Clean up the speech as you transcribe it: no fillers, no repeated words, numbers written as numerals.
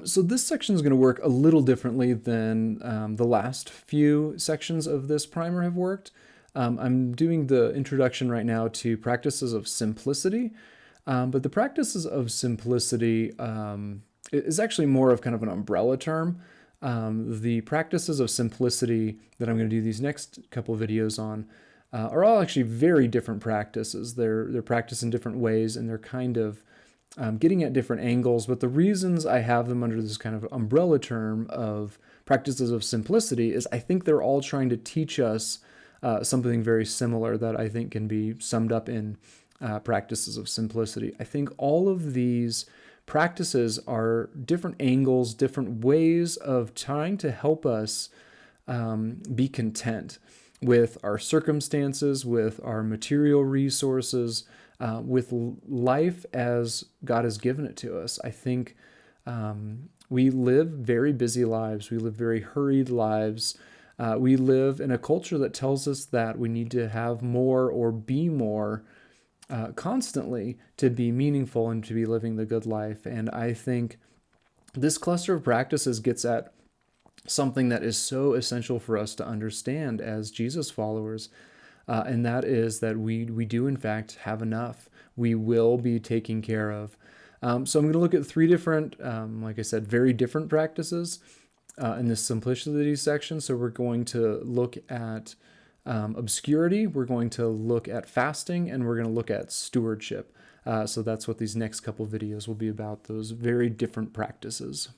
So this section is going to work a little differently than the last few sections of this primer have worked. I'm doing the introduction right now to practices of simplicity, but the practices of simplicity is actually more of kind of an umbrella term. The practices of simplicity that I'm going to do these next couple of videos on are all actually very different practices. They're practiced in different ways, and they're kind of getting at different angles. But the reasons I have them under this kind of umbrella term of practices of simplicity is I think they're all trying to teach us something very similar that I think can be summed up in practices of simplicity. I think all of these practices are different angles, different ways of trying to help us be content with our circumstances, with our material resources, with life as God has given it to us. I think we live very busy lives. We live very hurried lives. We live in a culture that tells us that we need to have more or be more constantly to be meaningful and to be living the good life. And I think this cluster of practices gets at something that is so essential for us to understand as Jesus followers, and that is that we do in fact have enough. We will be taken care of. So I'm going to look at three different, like I said, very different practices in this simplicity section. So we're going to look at obscurity, we're going to look at fasting, and we're going to look at stewardship. So that's what these next couple videos will be about, those very different practices.